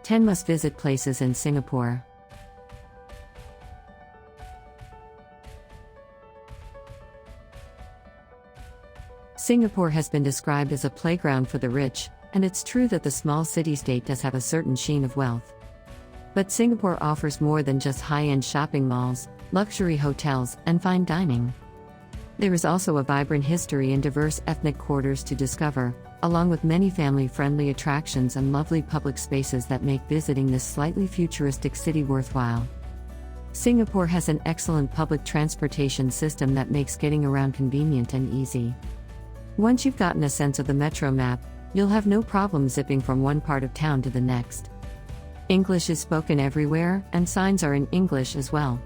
10 must-visit places in Singapore. Singapore has been described as a playground for the rich, and it's true that the small city-state does have a certain sheen of wealth. But Singapore offers more than just high-end shopping malls, luxury hotels, and fine dining. There is also a vibrant history and diverse ethnic quarters to discover, along with many family-friendly attractions and lovely public spaces that make visiting this slightly futuristic city worthwhile. Singapore has an excellent public transportation system that makes getting around convenient and easy. Once you've gotten a sense of the metro map, you'll have no problem zipping from one part of town to the next. English is spoken everywhere, and signs are in English as well.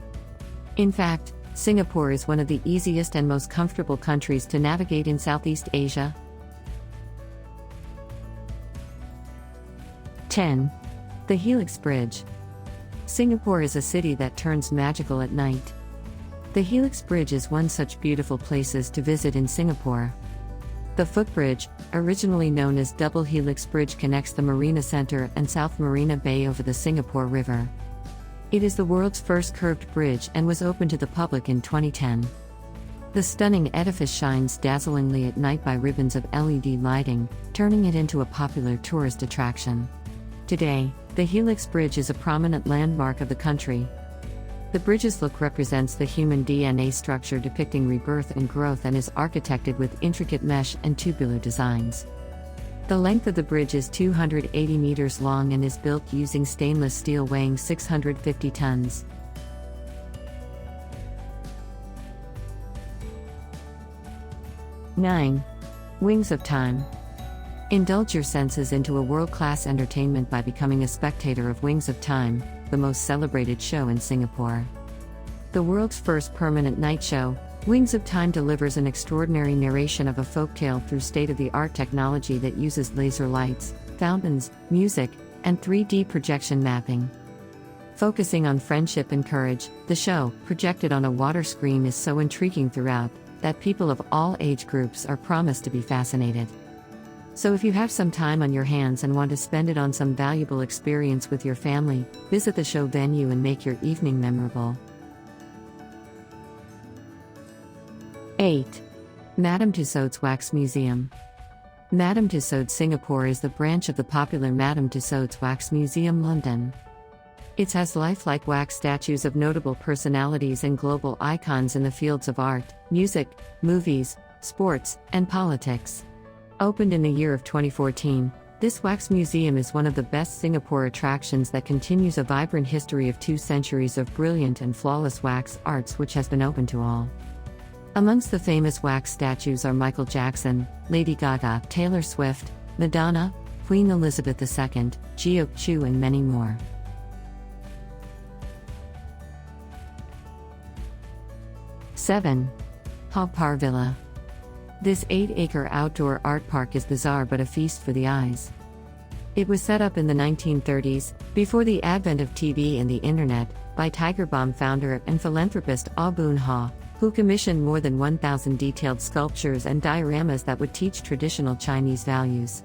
In fact, Singapore is one of the easiest and most comfortable countries to navigate in Southeast Asia. 10. The Helix Bridge. Singapore is a city that turns magical at night. The Helix Bridge is one such beautiful places to visit in Singapore. The footbridge, originally known as Double Helix Bridge, connects the Marina Centre and South Marina Bay over the Singapore River. It is the world's first curved bridge and was opened to the public in 2010. The stunning edifice shines dazzlingly at night by ribbons of LED lighting, turning it into a popular tourist attraction. Today, the Helix Bridge is a prominent landmark of the country. The bridge's look represents the human DNA structure depicting rebirth and growth and is architected with intricate mesh and tubular designs. The length of the bridge is 280 meters long and is built using stainless steel weighing 650 tons. Nine. Wings of Time. Indulge your senses into a world-class entertainment by becoming a spectator of Wings of Time, the most celebrated show in Singapore. The world's first permanent night show, Wings of Time delivers an extraordinary narration of a folktale through state-of-the-art technology that uses laser lights, fountains, music, and 3D projection mapping. Focusing on friendship and courage, the show, projected on a water screen, is so intriguing throughout that people of all age groups are promised to be fascinated. So if you have some time on your hands and want to spend it on some valuable experience with your family, visit the show venue and make your evening memorable. 8. Madame Tussauds Wax Museum. Madame Tussauds Singapore is the branch of the popular Madame Tussauds Wax Museum, London. It has lifelike wax statues of notable personalities and global icons in the fields of art, music, movies, sports, and politics. Opened in the year of 2014, this wax museum is one of the best Singapore attractions that continues a vibrant history of 2 centuries of brilliant and flawless wax arts which has been open to all. Amongst the famous wax statues are Michael Jackson, Lady Gaga, Taylor Swift, Madonna, Queen Elizabeth II, Geok Chu, and many more. 7. Haw Par Villa. This 8-acre outdoor art park is bizarre but a feast for the eyes. It was set up in the 1930s, before the advent of TV and the internet, by Tiger Balm founder and philanthropist Aw Boon Haw, who commissioned more than 1,000 detailed sculptures and dioramas that would teach traditional Chinese values.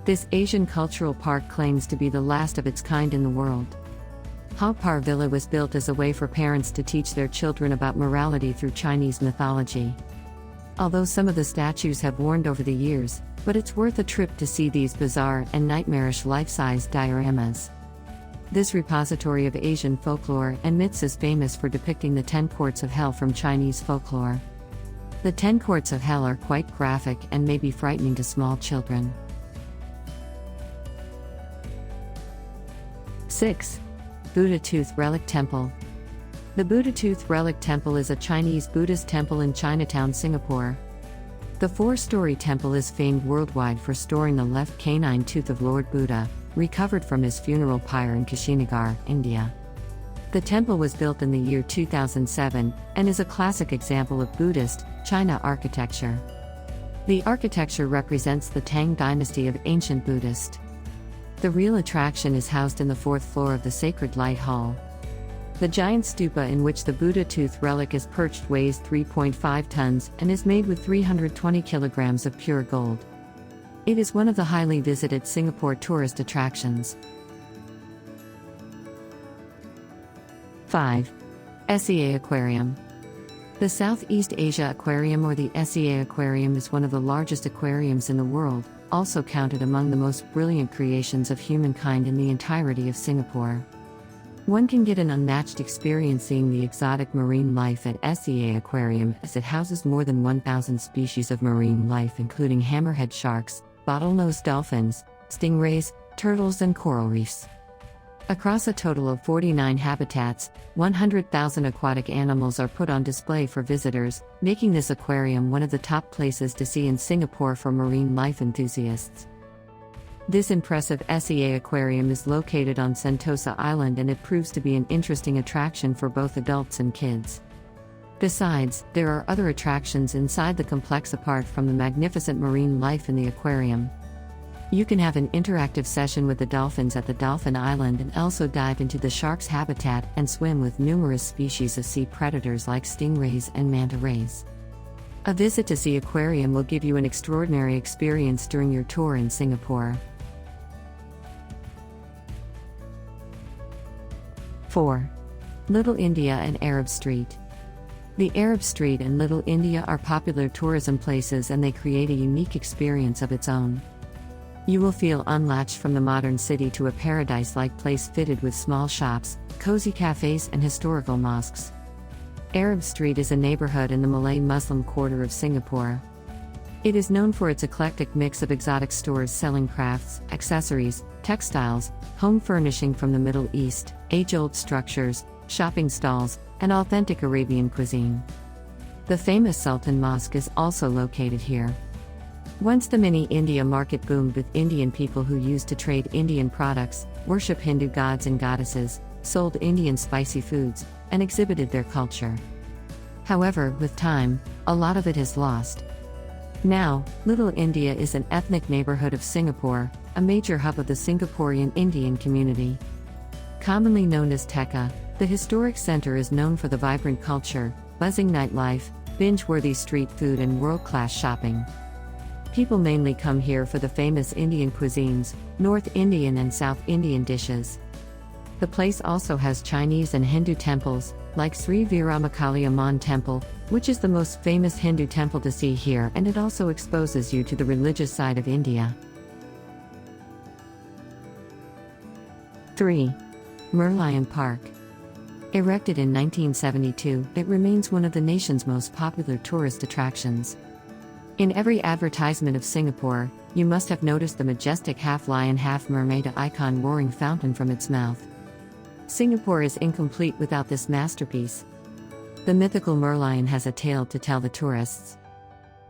This Asian cultural park claims to be the last of its kind in the world. Haw Par Villa was built as a way for parents to teach their children about morality through Chinese mythology. Although some of the statues have worn over the years, but it's worth a trip to see these bizarre and nightmarish life-size dioramas. This repository of Asian folklore and myths is famous for depicting the 10 courts of hell from Chinese folklore. The 10 courts of hell are quite graphic and may be frightening to small children. 6. Buddha Tooth Relic Temple. The Buddha Tooth Relic Temple is a Chinese Buddhist temple in Chinatown, Singapore. The 4-story temple is famed worldwide for storing the left canine tooth of Lord Buddha, recovered from his funeral pyre in Kushinagar, India. The temple was built in the year 2007 and is a classic example of Buddhist China architecture. The architecture represents the Tang dynasty of ancient Buddhist. The real attraction is housed in the 4th floor of the Sacred Light Hall. The giant stupa in which the Buddha tooth relic is perched weighs 3.5 tons and is made with 320 kilograms of pure gold. It is one of the highly visited Singapore tourist attractions. 5. SEA Aquarium. The Southeast Asia Aquarium, or the SEA Aquarium, is one of the largest aquariums in the world, also counted among the most brilliant creations of humankind in the entirety of Singapore. One can get an unmatched experience seeing the exotic marine life at SEA Aquarium, as it houses more than 1,000 species of marine life, including hammerhead sharks, bottlenose dolphins, stingrays, turtles, and coral reefs. Across a total of 49 habitats, 100,000 aquatic animals are put on display for visitors, making this aquarium one of the top places to see in Singapore for marine life enthusiasts. This impressive SEA Aquarium is located on Sentosa Island, and it proves to be an interesting attraction for both adults and kids. Besides, there are other attractions inside the complex apart from the magnificent marine life in the aquarium. You can have an interactive session with the dolphins at the Dolphin Island, and also dive into the shark's habitat and swim with numerous species of sea predators like stingrays and manta rays. A visit to SEA Aquarium will give you an extraordinary experience during your tour in Singapore. 4. Little India and Arab Street. The Arab Street and Little India are popular tourism places, and they create a unique experience of its own. You will feel unlatched from the modern city to a paradise-like place fitted with small shops, cozy cafes, and historical mosques. Arab Street is a neighborhood in the Malay Muslim quarter of Singapore. It is known for its eclectic mix of exotic stores selling crafts, accessories, textiles, home furnishing from the Middle East, age-old structures, shopping stalls, and authentic Arabian cuisine. The famous Sultan Mosque is also located here. Once the mini India market boomed with Indian people who used to trade Indian products, worship Hindu gods and goddesses, sold Indian spicy foods, and exhibited their culture. However, with time, a lot of it has lost. Now, Little India is an ethnic neighborhood of Singapore, a major hub of the Singaporean Indian community. Commonly known as Tekka, the historic center is known for the vibrant culture, buzzing nightlife, binge-worthy street food, and world-class shopping. People mainly come here for the famous Indian cuisines, North Indian and South Indian dishes. The place also has Chinese and Hindu temples, like Sri Veeramakaliamman Temple, which is the most famous Hindu temple to see here, and it also exposes you to the religious side of India. 3. Merlion Park. Erected in 1972, it remains one of the nation's most popular tourist attractions. In every advertisement of Singapore, you must have noticed the majestic half-lion half-mermaid icon roaring fountain from its mouth. Singapore is incomplete without this masterpiece. The mythical merlion has a tale to tell the tourists.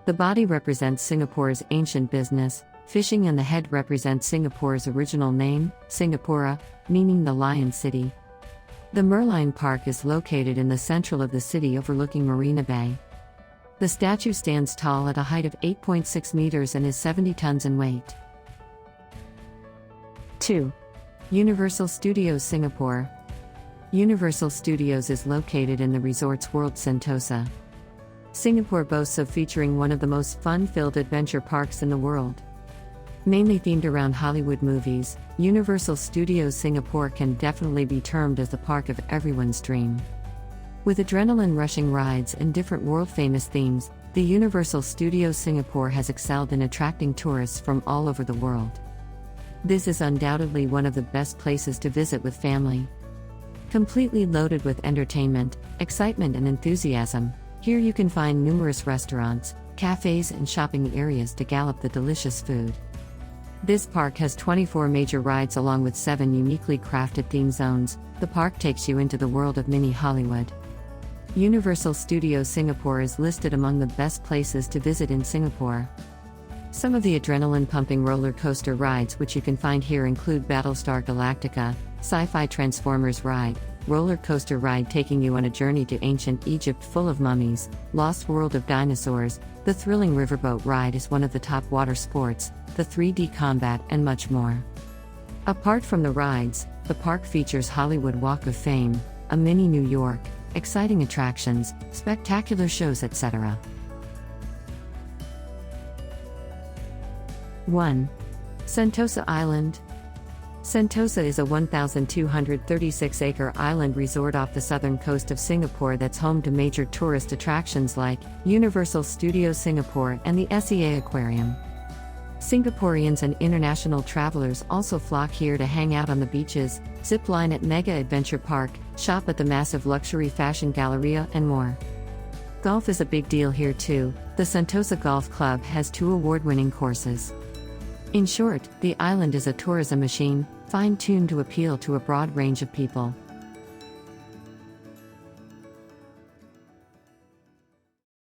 The body represents Singapore's ancient business, fishing, and the head represents Singapore's original name, Singapura, meaning the Lion City. The Merlion Park is located in the central of the city overlooking Marina Bay. The statue stands tall at a height of 8.6 meters and is 70 tons in weight. 2. Universal Studios Singapore. Universal Studios is located in the Resorts World Sentosa. Singapore boasts of featuring one of the most fun-filled adventure parks in the world. Mainly themed around Hollywood movies, Universal Studios Singapore can definitely be termed as the park of everyone's dream. With adrenaline-rushing rides and different world-famous themes, the Universal Studios Singapore has excelled in attracting tourists from all over the world. This is undoubtedly one of the best places to visit with family. Completely loaded with entertainment, excitement, and enthusiasm, here you can find numerous restaurants, cafes, and shopping areas to gallop the delicious food. This park has 24 major rides along with 7 uniquely crafted theme zones. The park takes you into the world of mini Hollywood. Universal Studios Singapore is listed among the best places to visit in Singapore. Some of the adrenaline-pumping roller coaster rides which you can find here include Battlestar Galactica, Sci-Fi Transformers ride, roller coaster ride taking you on a journey to ancient Egypt full of mummies, Lost World of Dinosaurs, the thrilling riverboat ride is one of the top water sports, the 3D combat, and much more. Apart from the rides, the park features Hollywood Walk of Fame, a mini New York, exciting attractions, spectacular shows, etc. 1. Sentosa Island. Sentosa is a 1,236-acre island resort off the southern coast of Singapore that's home to major tourist attractions like Universal Studios Singapore and the SEA Aquarium. Singaporeans and international travelers also flock here to hang out on the beaches, zip line at Mega Adventure Park, shop at the massive luxury fashion galleria, and more. Golf is a big deal here too. The Sentosa Golf Club has 2 award-winning courses. In short, the island is a tourism machine, fine-tuned to appeal to a broad range of people.